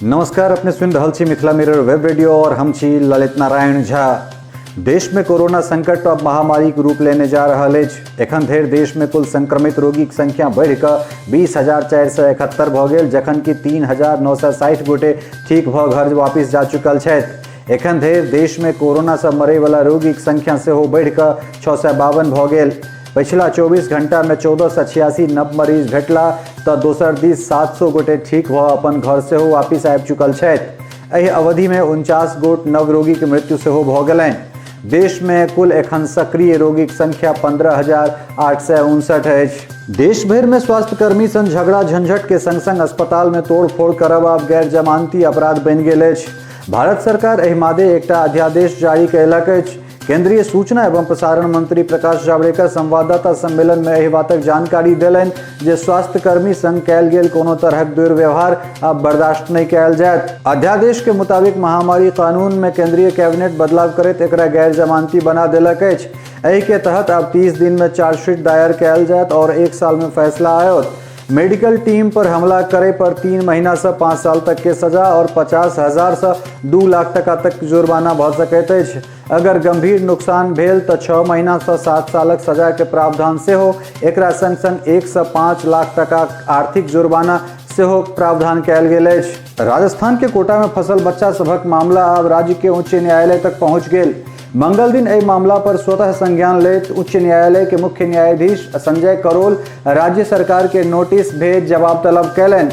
नमस्कार, अपने सुन रहल छी मिथिला मिरर वेब रेडियो और हम छी ललित नारायण झा। देश में कोरोना संकट अब महामारी के रूप लेने जा रहल अछि। एखन धरि देश में कुल संक्रमित रोगीक संख्या बढ़ि कऽ 20,471 भऽ गेल, जखन कि 3,960 गोटे ठीक भऽ घर वापिस जा चुकल छथि। एखन धरि देश में कोरोना से मरै वाला रोगीक संख्या सेहो बढ़ि कऽ 652 भऽ गेल। पिछला 24 घंटा में 1486 नव मरीज भेटला तऽ दोसर दिस 700 गोटे ठीक भऽ अपन घर सेहो वापिस आबि चुकल छथि। एहि अवधि में 49 गोट नव रोगी के मृत्यु सेहो भऽ गेलनि। देश में कुल एखन सक्रिय रोगीक संख्या 15,859 अछि। देश भर में स्वास्थ्यकर्मी सन झगड़ा झंझट के संग संग अस्पताल में तोड़फोड़ करब आब गैर जमानती अपराध बनि गेल अछि। भारत सरकार एहि मादे एकटा अध्यादेश जारी कयलक अछि। केंद्रीय सूचना एवं प्रसारण मंत्री प्रकाश जावड़ेकर संवाददाता सम्मेलन में एहि बातक जानकारी देलनि जे स्वास्थ्यकर्मी संग कयल गेल कोनो तरहक दुर्व्यवहार आब बर्दाश्त नहीं कयल जायत। अध्यादेश के मुताबिक महामारी कानून में केंद्रीय कैबिनेट बदलाव करैत एकरा गैर जमानती बना देलक अछि। एहि के तहत अब 30 दिन में चार्जशीट दायर कयल जायत और 1 साल में फैसला आयत। मेडिकल टीम पर हमला करे पर 3 महीना से 5 साल तक के सजा और 50,000 से 2 लाख टका तक जुर्माना भऽ सकैत अछि। अगर गंभीर नुकसान भेल तऽ 6 महीना से 7 सालक सजा के प्रावधान सेहो एकरा संग संग 1 से 5 लाख टका आर्थिक जुर्माना सेहो प्रावधान कयल गेल अछि। राजस्थान के कोटा में फंसल बच्चा सभक मामला आब राज्य के उच्च न्यायालय तक पहुंच गेल। मंगल दिन एहि मामला पर स्वतः संज्ञान लेत उच्च न्यायालय के मुख्य न्यायाधीश संजय करोल राज्य सरकार के नोटिस भेज जवाब तलब कयलनि।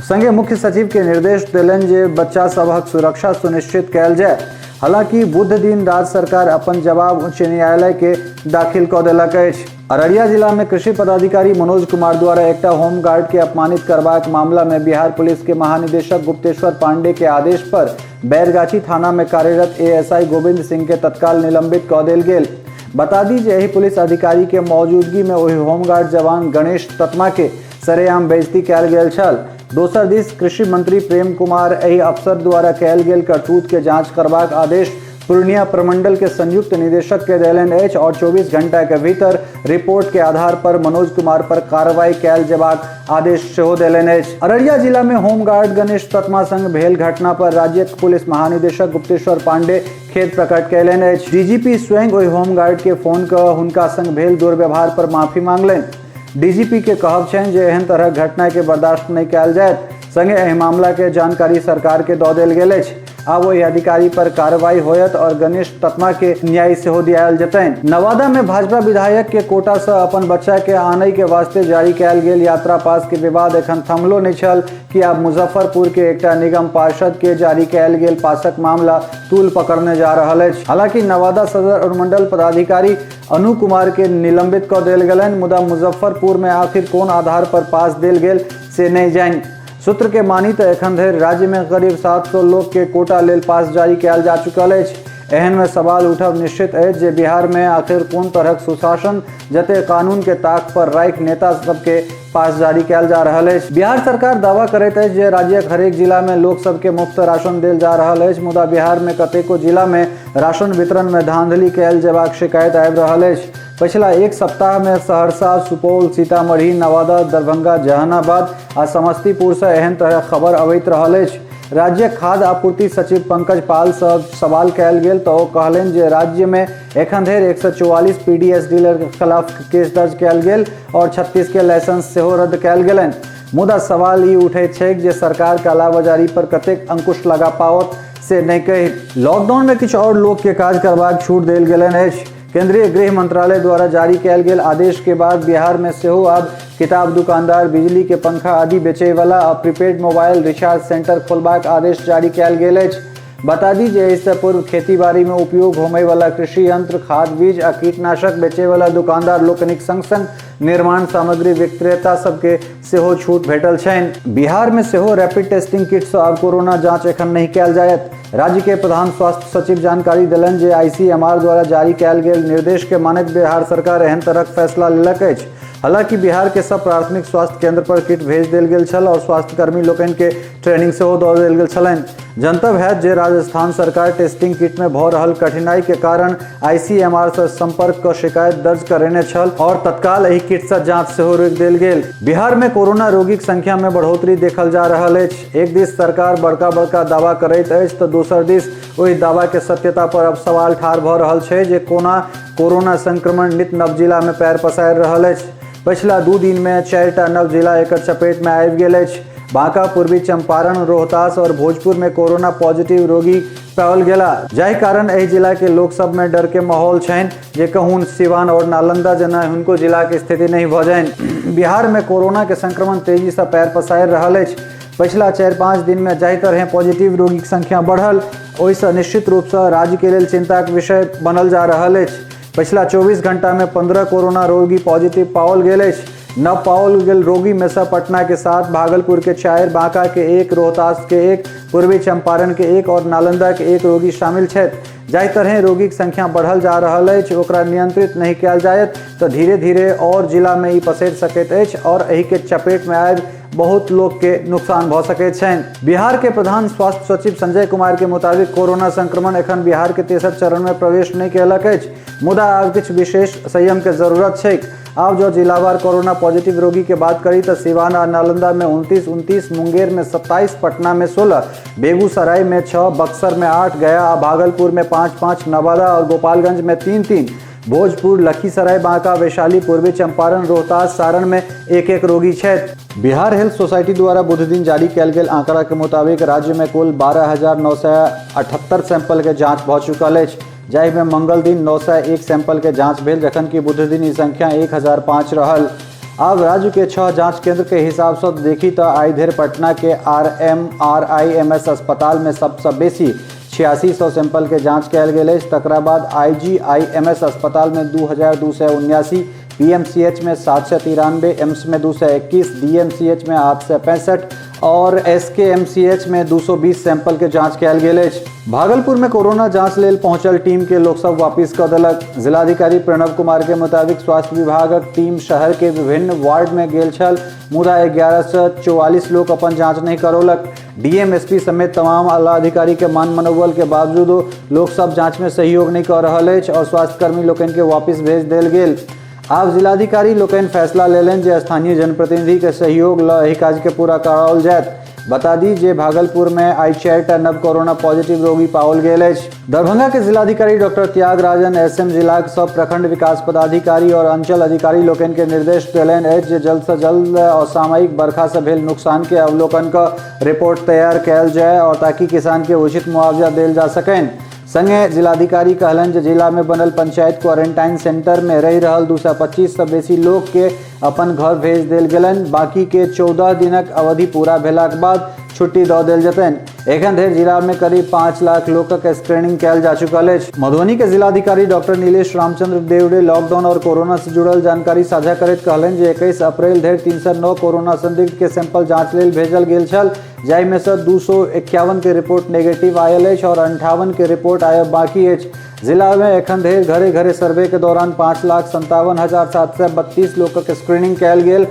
संगे मुख्य सचिव के निर्देश देलनि जे बच्चा सभक सुरक्षा सुनिश्चित कयल जाय। हालांकि बुध दिन राज्य सरकार अपन जवाब उच्च न्यायालय के दाखिल कऽ देलक अछि। अररिया जिला में कृषि पदाधिकारी मनोज कुमार द्वारा एकटा होमगार्ड के अपमानित करबाक मामला में बिहार पुलिस के महानिदेशक गुप्तेश्वर पांडे के आदेश पर बैरगाछी थाना में कार्यरत एएसआई गोविंद सिंह के तत्काल निलंबित कऽ देल गेल। बता दी जे एहि पुलिस अधिकारी के मौजूदगी में ओहि होमगार्ड जवान गणेश ततमा के सरेआम बेइज्जती कयल गेल छल। दोसर दिस कृषि मंत्री प्रेम कुमार एहि अफसर द्वारा कयल गेल करतूत के जांच करबाक आदेश पूर्णिया प्रमंडल के संयुक्त निदेशक के देलनि अछि और 24 घंटा के भीतर रिपोर्ट के आधार पर मनोज कुमार पर कार्रवाई कयल जेबाक आदेश सेहो देलनि अछि। अररिया जिला में होमगार्ड गणेश ततमा संग भेल घटना पर राज्यक पुलिस महानिदेशक गुप्तेश्वर पांडे खेद प्रकट कयलनि अछि। डीजीपी स्वयं ओहि होमगार्ड के फोन कऽ हुनका संग भेल दुर्व्यवहार पर माफी मांगलनि। डीजीपी के कहब छनि जे एहन तरहक घटना के बर्दाश्त नहीं कयल जायत। संगे एहि मामला के जानकारी सरकार के दऽ देल गेल अछि। आब ओहि अधिकारी पर कार्रवाई होयत और गणेश ततमा के न्याय सेहो दियायल जेतनि। नवादा में भाजपा विधायक के कोटा से अपन बच्चा के आनय के वास्ते जारी कयल गेल यात्रा पास के विवाद एखन थमलो नहीं छल कि आब मुजफ्फरपुर के एकटा निगम पार्षद के जारी कयल गेल पासक मामला तूल पकड़ने जा रहल अछि। हालांकि नवादा सदर अनुमंडल पदाधिकारी अनु कुमार के निलंबित कऽ देल गेलनि, मुदा मुजफ्फरपुर में आखिर कोन आधार पर पास देल गेल से नहीं जानि। सूत्र के मानी तऽ एखन धरि राज्य में करीब 700 लोग के कोटा लेल पास जारी कयल जा चुकल अछि। एहन में सवाल उठब निश्चित अछि जे बिहार में आखिर कोन तरहक सुशासन जते कानून के ताक पर राखि नेता सबके पास जारी कयल जा रहल अछि। बिहार सरकार दावा करैत अछि जे राज्यक हरेक जिला में लोक सबके मुफ्त राशन देल जा रहल अछि, मुदा बिहार में कतेको जिला में राशन वितरण में धांधली कयल जेबाक शिकायत आबि रहल अछि। पिछला एक सप्ताह में सहरसा, सुपौल, सीतामढ़ी, नवादा, दरभंगा, जहानाबाद आ समस्तीपुर से एहन तरह खबर अबैत रहल अछि। राज्य खाद्य आपूर्ति सचिव पंकज पाल से सवाल कयल गेल तऽ ओ कहलनि जे राज्य में एखन धरि 144 पीडीएस डीलर के खिलाफ केस दर्ज कयल गेल और 36 के लाइसेंस सेहो रद्द कयल गेलनि। मुदा सवाल ई उठैत छैक जे सरकार कालाबाजारी पर कतेक अंकुश लगा पाओत से नहीं कहि। लॉकडाउन में किछु और लोग के काज करबाक छूट देल गेलनि अछि। केंद्रीय गृह मंत्रालय द्वारा जारी कयल गेल आदेश के बाद बिहार में सेहो आब किताब दुकानदार, बिजली के पंखा आदि बेचै वाला आ प्रीपेड मोबाइल रिचार्ज सेंटर खोलबाक आदेश जारी कयल गेल अछि। बता दी जे इससे पूर्व खेती बाड़ी में उपयोग होमय वाला कृषि यंत्र, खाद बीज आ कीटनाशक बेचै वाला दुकानदार लोकनिक संग संग निर्माण सामग्री विक्रेता सबके सेहो छूट भेटल छनि। बिहार में सेहो रैपिड टेस्टिंग किट से आब कोरोना जांच एखन नहीं कयल जायत। राज्य के प्रधान स्वास्थ्य सचिव जानकारी देलनि जे आईसीएमआर द्वारा जारी कयल गेल निर्देश के मानैत बिहार सरकार एहन तरहक फैसला लेलक अछि। हालांकि बिहार के सब प्राथमिक स्वास्थ्य केंद्र पर किट भेज देल गेल छल और स्वास्थ्य कर्मी लोकनि के ट्रेनिंग सेहो दऽ देल गेल छलनि। जनतब है जे राजस्थान सरकार टेस्टिंग किट में भऽ रहल कठिनाई के कारण ICMR से संपर्क क शिकायत दर्ज करेने छल और तत्काल एहि किट से जांच सेहो रोकि देल गेल। बिहार में कोरोना रोगीक संख्या में बढ़ोतरी देखल जा रहल अछि। एक दिस सरकार बड़का बड़का दावा करैत अछि तऽ दोसर दिस ओहि दावा के सत्यता पर अब सवाल ठाढ़ भऽ रहल छै जे कोना कोरोना संक्रमण नित नव जिला में पैर पसारि रहल अछि। पिछला 2 दिन में 4टा नव जिला एकर चपेट में आबि गेल अछि। बांका, पूर्वी चंपारण, रोहतास और भोजपुर में कोरोना पॉजिटिव रोगी पाओल गेला, जाहि कारण एहि जिला के लोक सब में डर के माहौल छनि जे कहूँ सिवान और नालंदा जना हुनको जिला के स्थिति नहीं भऽ जानि। बिहार में कोरोना के संक्रमण तेजी से पैर पसारि रहल अछि। पिछला 4-5 दिन में जाहि तरह पॉजिटिव रोगी की संख्या बढ़ल, ओहिसँ निश्चित रूप से राज्य के लेल चिंता के विषय बनल जा रहल अछि। पिछला 24 घंटा में 15 कोरोना रोगी पॉजिटिव पाओल गेल अछि। नव पाओल गेल रोगी में से पटना के 7, भागलपुर के 4, बांका के 1, रोहतास के 1, पूर्वी चंपारण के 1 और नालंदा के 1 रोगी शामिल छथि। जाहि तरह रोगी की संख्या बढ़ल जा रहल अछि, ओकरा नियंत्रित नहीं कयल जायत तऽ धीरे धीरे और जिला में ई पसरि सकैत अछि और एहि के चपेट में आबि बहुत लोग के नुकसान भऽ सकैत छनि। बिहार के प्रधान स्वास्थ्य सचिव संजय कुमार के मुताबिक कोरोना संक्रमण एखन बिहार के तेसर चरण में प्रवेश नहीं कयलक अछि, मुदा आब किछु विशेष संयम के जरूरत छैक। अब जो जिलावार कोरोना पॉजिटिव रोगी के बात करी तो सिवान और नालंदा में 29, मुंगेर में 27, पटना में 16, बेगूसराय में 6, बक्सर में 8, गया, भागलपुर में 5, नवादा और गोपालगंज में 3, भोजपुर, लखीसराय, बांका, वैशाली, पूर्वी चंपारण, रोहतास, सारण में 1 रोगी छथि। बिहार हेल्थ सोसाइटी द्वारा बुध दिन जारी कयल गेल आंकड़ा के मुताबिक राज्य में कुल 12,978 सैंपल के जांच भऽ चुकल अछि, जाहि में मंगल दिन 901 सैंपल के जांच भेल, जखन कि बुध दिन ई संख्या 1005 रहल। अब राज्य के 6 जांच केंद्र के हिसाब से देखी तो आइ धरि पटना के RMRIMS अस्पताल में सबसे बेसी 8600 सैंपल के जांच कयल गेल अछि। तकरा बाद IGIMS अस्पताल में 2279, PMCH में 793, एम्स में 221, DMCH में 865 और SKMCH में 220 सैंपल के जांच कयल गेल अछि। भागलपुर में कोरोना जांच लेल पहुंचल टीम के लोक सब वापिस कऽ देलक। जिलाधिकारी प्रणव कुमार के मुताबिक स्वास्थ्य विभागक टीम शहर के विभिन्न वार्ड में गेल छल, मुदा 11 से 44 लोग अपन जांच नहीं करौलक। DM, SP समेत तमाम आला अधिकारी के मान मनोबल के बावजूदो लोग सब जांच में सहयोग नहीं कर रहल अछि और स्वास्थ्य कर्मी लोकनि के वापिस भेज देल गेल। आब जिलाधिकारी लोकनि फैसला लेलनि जे स्थानीय जनप्रतिनिधि के सहयोग ल एहि काज के पूरा कराओल जायत। बता दी जे भागलपुर में आई 4टा नव कोरोना पॉजिटिव रोगी पाओल गेल अछि। दरभंगा के जिलाधिकारी डॉक्टर त्यागराजन SM जिला के सब प्रखंड विकास पदाधिकारी और अंचल अधिकारी लोकनि के निर्देश देलनि अछि जे जल्द से जल्द असामयिक बरखा से भेल नुकसान के अवलोकन का रिपोर्ट तैयार कयल जाय और ताकि किसान के उचित मुआवजा देल जा सकनि। संगे जिलाधिकारी कहलनि जे जिला में बनल पंचायत क्वारंटाइन सेंटर में रहि रहल 225 से बेसी लोग के अपन घर भेज देल गेलनि। बाकी के 14 दिनक अवधि पूरा भेलाक बाद छुट्टी दऽ देल जेतनि। एखन धरि जिला में करीब 5 लाख लोकक स्क्रीनिंग कयल जा चुकल अछि। मधुबनी के जिलाधिकारी डॉक्टर नीलेश रामचंद्र देवड़े लॉकडाउन और कोरोना से जुड़ल जानकारी साझा करैत कहलनि जे 21 अप्रैल धरि 309 कोरोना संदिग्ध के सैंपल जांच लेल भेजल गेल छल, जाहि में से 251 के रिपोर्ट नेगेटिव आयल अछि और 58 के रिपोर्ट आयब बाकी अछि। जिला में एखन धरि घरे घरे सर्वे के दौरान 5,57,732 लोकक स्क्रीनिंग कयल गेल,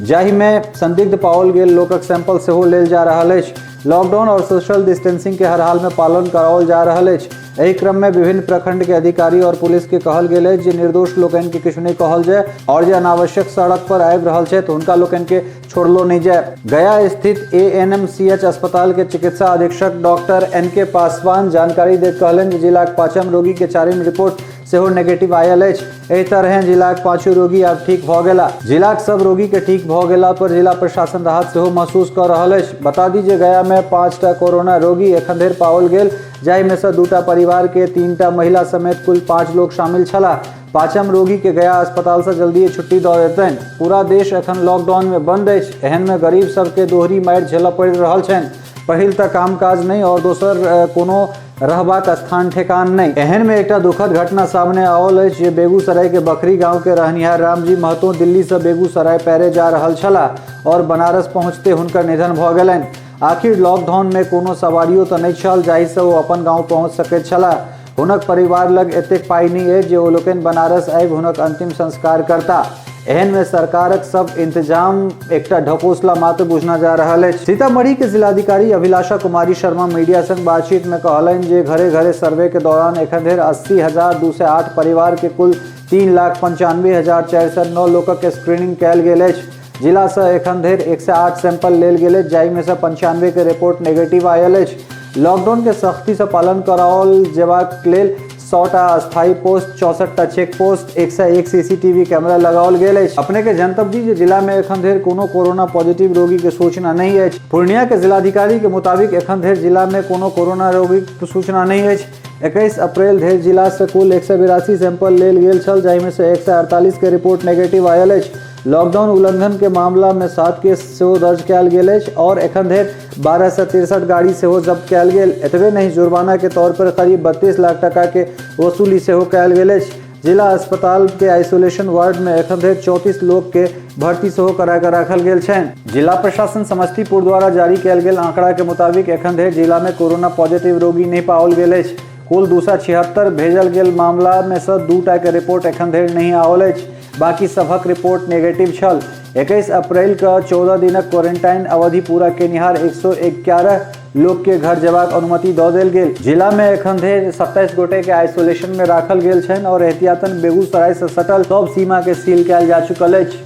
जाहि में संदिग्ध पाओल गेल लोकक सैंपल सेहो लेल जा रहल अछि। लॉकडाउन और सोशल डिस्टेंसिंग के हर हाल में पालन कराओल जा रहल अछि। एहि क्रम में विभिन्न प्रखंड के अधिकारी और पुलिस के कहल गेल अछि जे निर्दोष लोकनि के किछु नहीं कहल जाय और जे अनावश्यक सड़क पर आबि रहल छै तऽ हुनका लोकनि के छोड़लो नहीं जाय। गया स्थित ANMCH अस्पताल के चिकित्सा अधीक्षक डॉक्टर NK पासवान जानकारी दैत कहलनि जे जिलाक 5म रोगी के 4म रिपोर्ट सेहो नेगेटिव आयल अछि। एहि तरह जिलाक 5 रोगी आब ठीक भऽ गेला। जिलाक सब रोगी के ठीक भऽ गेला पर जिला प्रशासन राहत सेहो महसूस कऽ रहल अछि। बता दी जे गया में 5टा कोरोना रोगी एखन धरि पाओल गेल, जाहि में से 2टा परिवार के 3टा महिला समेत कुल 5 लोग शामिल छलाह। 5म रोगी के गया अस्पताल से जल्दी छुट्टी दऽ देतनि। पूरा देश एखन लॉकडाउन में बंद अछि। एहन में गरीब सबके दोहरी मारि झेलऽ पड़ि रहल छनि। पहिल तऽ काम काज नहीं और दोसर कोनो रहबाक स्थान ठेकान नहीं। एहन में एकटा दुखद घटना सामने आओल अछि जे बेगूसराय के बखरी गांव के रहनिहार रामजी महतो दिल्ली से बेगूसराय पैरे जा रहल छलाह और बनारस पहुंचते हुनकर निधन भऽ गेलनि। आखिर लॉकडाउन में कोनो सवारियो तऽ नहीं छल जाहि से ओ अपन गांव पहुंच सकैत छलाह। हुनक परिवार लग एतेक पाई नहीं अछि जे ओ लोकनि बनारस आबि हुनक अंतिम संस्कार करता। एहन में सरकारक सब इंतजाम एकटा ढकोसला मात्र बुझना जा रहा है। सीतामढ़ी के जिलाधिकारी अभिलाषा कुमारी शर्मा मीडिया संग बातचीत में कहलन जे घरे घरे सर्वे के दौरान एखन धरि 80,208 परिवार के कुल 3,95,409 लोकक के स्क्रीनिंग कयल गेल अछि। जिला से एखन धरि 108 सैंपल लेल गेल अछि, जाहि में से 95 के रिपोर्ट नेगेटिव आयल अछि। लॉकडाउन के सख्ती से पालन कराओल जेबाक लेल 100टा अस्थायी पोस्ट, 64टा चेक पोस्ट, 101 सीसीटीवी कैमरा लगाओल गेल अछि। अपने के जनतब दी जे जिला में एखन धरि कोनो कोरोना पॉजिटिव रोगी के सूचना नहीं अछि। पूर्णिया के जिलाधिकारी के मुताबिक एखन धरि जिला में कोनो कोरोना रोगी के सूचना नहीं अछि। 21 अप्रैल धरि जिला से कुल 182 सैंपल लेल गेल छल, जाहि में से 148 के रिपोर्ट नेगेटिव आयल अछि। लॉकडाउन उल्लंघन के मामला में 7 केस सेहो दर्ज कयल गेल अछि और एखन धरि 1263 गाड़ी सेहो जब्त कयल गेल। एतबे नहीं, जुर्माना के तौर पर करीब 32 लाख टका के वसूली सेहो कयल गेल अछि। जिला अस्पताल के आइसोलेशन वार्ड में एखन धरि 34 लोग के भर्ती सेहो करा के राखल गेल छनि। जिला प्रशासन समस्तीपुर द्वारा जारी कयल गेल आंकड़ा के मुताबिक एखन धरि जिला में कोरोना पॉजिटिव रोगी नहीं पाओल गेल अछि। कुल 276 भेजल गेल मामला में से 2टा के रिपोर्ट एखन धरि नहीं आओल अछि, बाकी सबक रिपोर्ट नेगेटिव छल। 21 अप्रैल का 14 दिनक क्वारंटाइन अवधि पूरा केनिहार 111 लोग के घर जेबाक अनुमति दऽ देल गेल। जिला में एखन धरि 27 गोटे के आइसोलेशन में राखल गेल छनि और एहतियातन बेगूसराय से सटल सब सीमा के सील कयल जा चुकल अछि।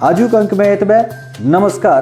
आजुक अंक में एतबे। नमस्कार।